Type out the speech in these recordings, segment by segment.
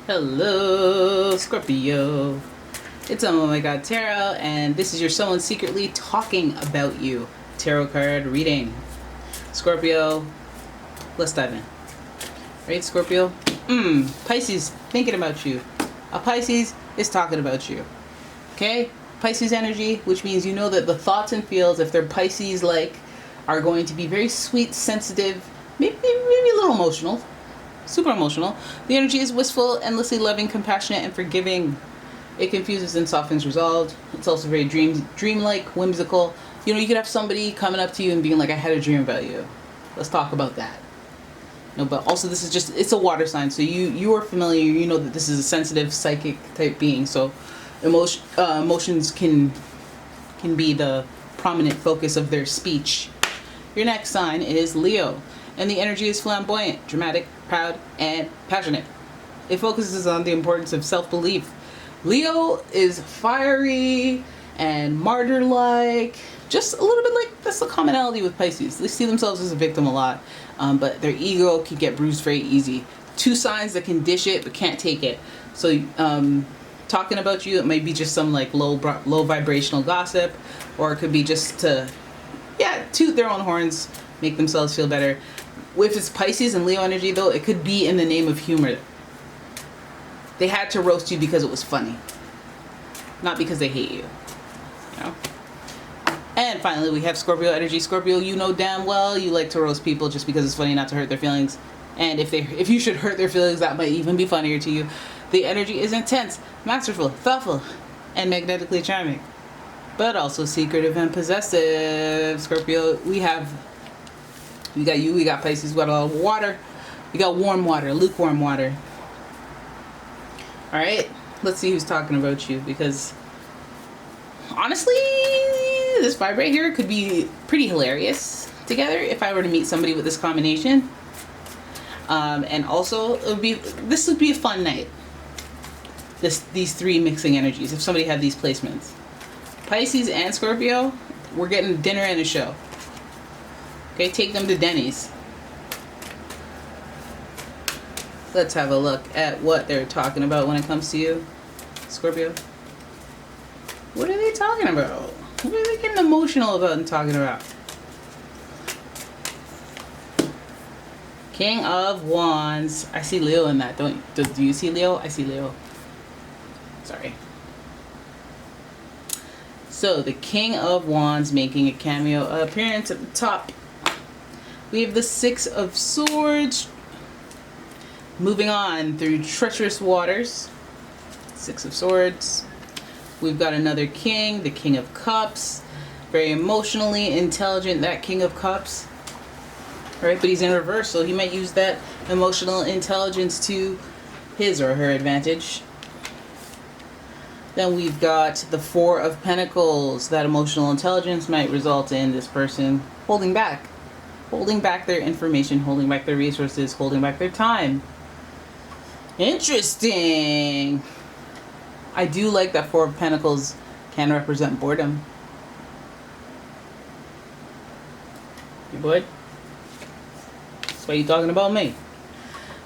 Hello, Scorpio. It's umomgtarot, and this is your someone secretly talking about you tarot card reading. Scorpio, let's dive in. Right, Scorpio? Pisces, thinking about you. A Pisces is talking about you. Okay? Pisces energy, which means you know that the thoughts and feels, if they're Pisces-like, are going to be very sweet, sensitive, maybe a little emotional. Super emotional. The energy is wistful, endlessly loving, compassionate, and forgiving. It confuses and softens resolved. It's also very dreamlike, whimsical. You know, you could have somebody coming up to you and being like, I had a dream about you. Let's talk about that. No, but also this is just, it's a water sign, so you are familiar, you know that this is a sensitive, psychic type being, so emotions can be the prominent focus of their speech. Your next sign is Leo, and the energy is flamboyant, dramatic, proud, and passionate. It focuses on the importance of self-belief. Leo is fiery and martyr-like, just a little bit like, that's the commonality with Pisces. They see themselves as a victim a lot, but their ego can get bruised very easy. Two signs that can dish it but can't take it. So talking about you, it might be just some like low vibrational gossip, or it could be just to toot their own horns, make themselves feel better. If it's Pisces and Leo energy though, it could be in the name of humor. They had to roast you because it was funny, not because they hate you. You know? And finally we have Scorpio energy. Scorpio, you know damn well you like to roast people just because it's funny, not to hurt their feelings. And if you should hurt their feelings, that might even be funnier to you. The energy is intense, masterful, thoughtful, and magnetically charming, but also secretive and possessive. Scorpio, we got you, we got Pisces, we got a lot of water. We got warm water, lukewarm water. Alright, let's see who's talking about you, because honestly, this vibe right here could be pretty hilarious together if I were to meet somebody with this combination. And also, this would be a fun night. These three mixing energies, if somebody had these placements. Pisces and Scorpio, we're getting dinner and a show. Okay, take them to Denny's. Let's have a look at what they're talking about when it comes to you, Scorpio. What are they talking about? What are they getting emotional about and talking about? King of Wands. I see Leo in that. Do you see Leo? I see Leo. Sorry. So the King of Wands making a cameo appearance at the top. We have the Six of Swords. Moving on through treacherous waters. Six of Swords. We've got another king, the King of Cups. Very emotionally intelligent, that King of Cups. Alright, but he's in reverse, so he might use that emotional intelligence to his or her advantage. Then we've got the Four of Pentacles. That emotional intelligence might result in this person holding back their information, holding back their resources, holding back their time. Interesting. I do like that Four of Pentacles can represent boredom. You bored? That's why you talking about me.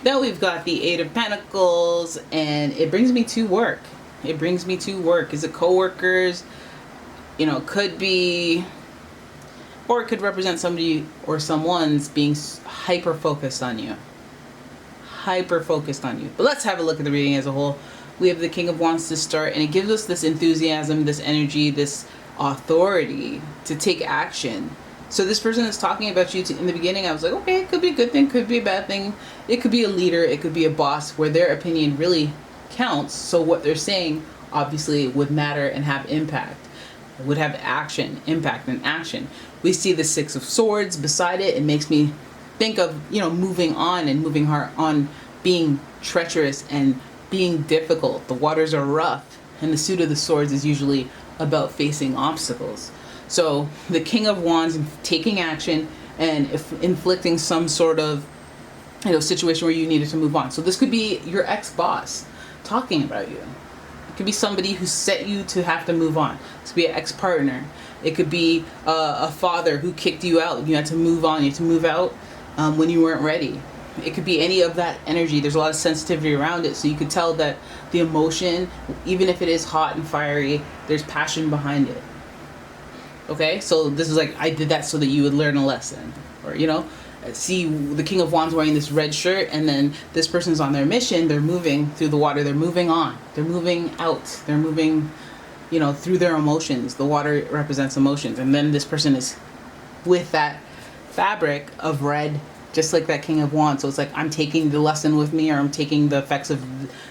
Then we've got the Eight of Pentacles, and it brings me to work. It brings me to work. Is it co-workers? You know, could be, or it could represent somebody or someone's being hyper focused on you. Hyper focused on you. But let's have a look at the reading as a whole. We have the King of Wands to start, and it gives us this enthusiasm, this energy, this authority to take action. So this person is talking about you in the beginning. I was like, okay, it could be a good thing, could be a bad thing. It could be a leader, it could be a boss, where their opinion really counts. So what they're saying obviously would matter and have impact. It would have action, impact and action. We see the Six of Swords beside it. It makes me think of, you know, moving on and moving on, being treacherous and being difficult. The waters are rough, and the suit of the swords is usually about facing obstacles. So the King of Wands taking action and inflicting some sort of, you know, situation where you needed to move on. So this could be your ex-boss talking about you. It could be somebody who set you to have to move on. It could be an ex-partner. It could be a father who kicked you out. You had to move on. You had to move out when you weren't ready. It could be any of that energy. There's a lot of sensitivity around it, so you could tell that the emotion, even if it is hot and fiery, there's passion behind it. Okay, so this is like, I did that so that you would learn a lesson, or see the King of Wands wearing this red shirt, and then this person's on their mission. They're moving through the water. They're moving on. They're moving out. They're moving, through their emotions. The water represents emotions, and then this person is with that fabric of red, just like that King of Wands. So it's like, I'm taking the lesson with me, or I'm taking the effects of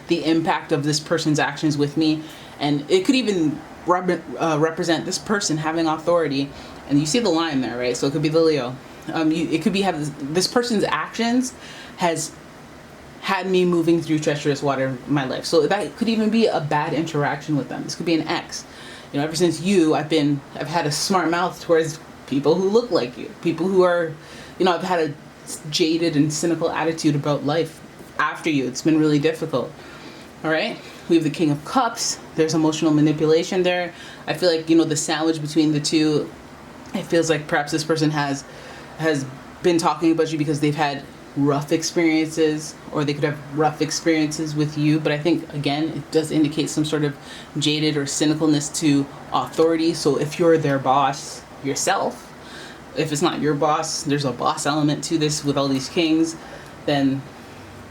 the impact of this person's actions with me. And it could even represent this person having authority. And you see the line there, right? So it could be the Leo. It could be this person's actions has had me moving through treacherous water in my life. So that could even be a bad interaction with them. This could be an ex. Ever since I've had a smart mouth towards people who look like you, people who are, I've had a jaded and cynical attitude about life after you. It's been really difficult. All right, we have the King of Cups. There's emotional manipulation there. I feel like, the sandwich between the two, it feels like perhaps this person has been talking about you because they've had rough experiences, or they could have rough experiences with you. But I think, again, it does indicate some sort of jaded or cynicalness to authority. So if you're their boss yourself, if it's not your boss, there's a boss element to this with all these kings, then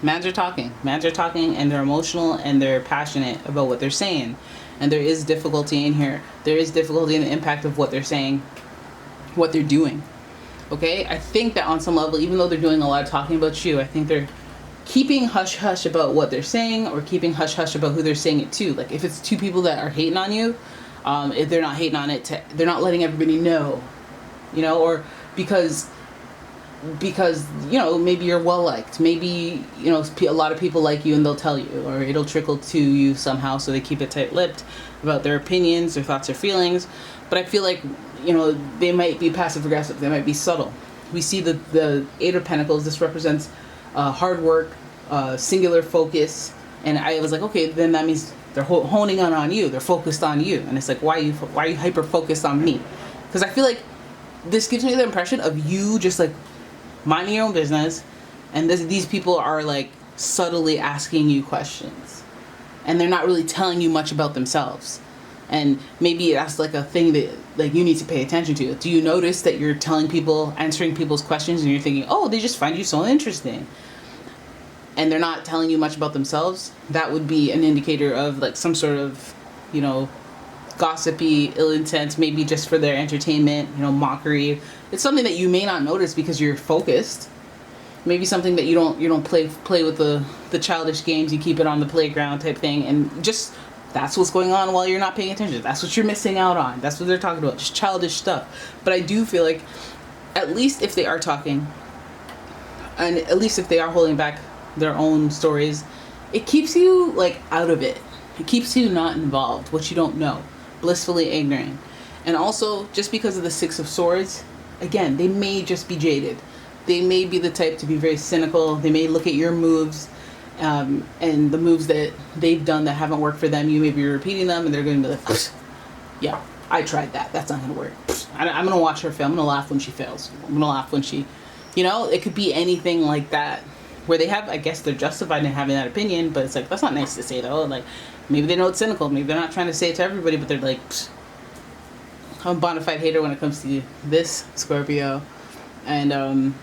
mans are talking, and they're emotional and they're passionate about what they're saying. And there is difficulty in here. There is difficulty in the impact of what they're saying, what they're doing. Okay, I think that on some level, even though they're doing a lot of talking about you, I think they're keeping hush-hush about what they're saying, or keeping hush-hush about who they're saying it to. Like, if it's two people that are hating on you, if they're not hating on it, they're not letting everybody know, or because maybe you're well liked, maybe a lot of people like you and they'll tell you, or it'll trickle to you somehow, so they keep it tight-lipped about their opinions, their thoughts, or feelings. But I feel like they might be passive aggressive, they might be subtle. We see the Eight of Pentacles. This represents hard work, singular focus, and I was like, okay, then that means they're honing on you, they're focused on you. And it's like, why are you hyper focused on me? Because I feel like this gives me the impression of you just like minding your own business, and these people are like subtly asking you questions, and they're not really telling you much about themselves. And maybe that's like a thing that like you need to pay attention to. Do you notice that you're answering people's questions, and you're thinking, oh, they just find you so interesting, and they're not telling you much about themselves? That would be an indicator of like some sort of gossipy ill intent, maybe just for their entertainment, mockery. It's something that you may not notice because you're focused. Maybe something that you don't play with the childish games, you keep it on the playground type thing, and just that's what's going on while you're not paying attention. That's what you're missing out on. That's what they're talking about, just childish stuff. But I do feel like, at least if they are talking, and at least if they are holding back their own stories, it keeps you like out of it. It keeps you not involved, what you don't know, blissfully ignorant. And also, just because of the Six of Swords, again, they may just be jaded. They may be the type to be very cynical. They may look at your moves, and the moves that they've done that haven't worked for them, you may be repeating them, and they're going to be like, yeah, I tried that. That's not going to work. I'm going to watch her fail. I'm going to laugh when she fails. I'm going to laugh when she, it could be anything like that, where they have, I guess they're justified in having that opinion, but it's like, that's not nice to say though. Like, maybe they know it's cynical. Maybe they're not trying to say it to everybody, but they're like, I'm a bona fide hater when it comes to this, Scorpio. And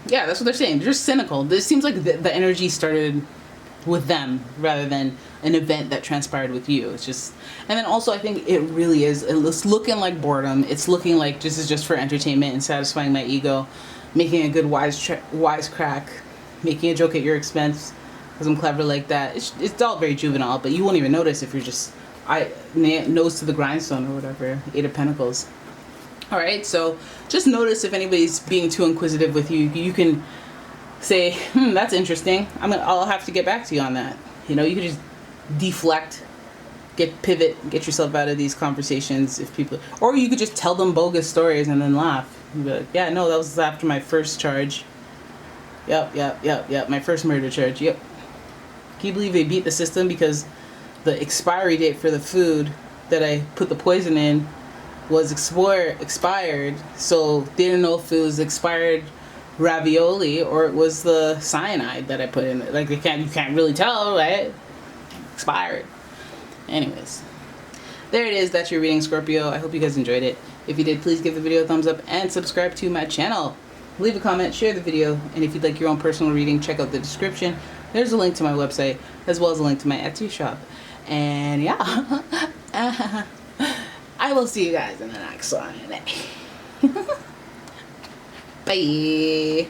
yeah, that's what they're saying. They're just cynical. This seems like the energy started with them rather than an event that transpired with you. It's just, and then also I think it really is, it's looking like boredom. It's looking like this is just for entertainment and satisfying my ego, making a good wisecrack, making a joke at your expense because I'm clever like that. It's all very juvenile, but you won't even notice if you're just nose to the grindstone or whatever. Eight of Pentacles. All right, so just notice if anybody's being too inquisitive with you. You can say, that's interesting. I'll have to get back to you on that. You can just deflect, pivot, get yourself out of these conversations if people, or you could just tell them bogus stories and then laugh. You'd be like, yeah, no, that was after my first charge. Yep, my first murder charge. Yep. Can you believe they beat the system because the expiry date for the food that I put the poison in was expired, so they didn't know if it was expired ravioli or it was the cyanide that I put in it. Like you can't really tell, right? Expired. Anyways, there it is. That's your reading, Scorpio. I hope you guys enjoyed it. If you did, please give the video a thumbs up and subscribe to my channel. Leave a comment, share the video, and if you'd like your own personal reading, check out the description. There's a link to my website as well as a link to my Etsy shop. And yeah, I will see you guys in the next one. Bye.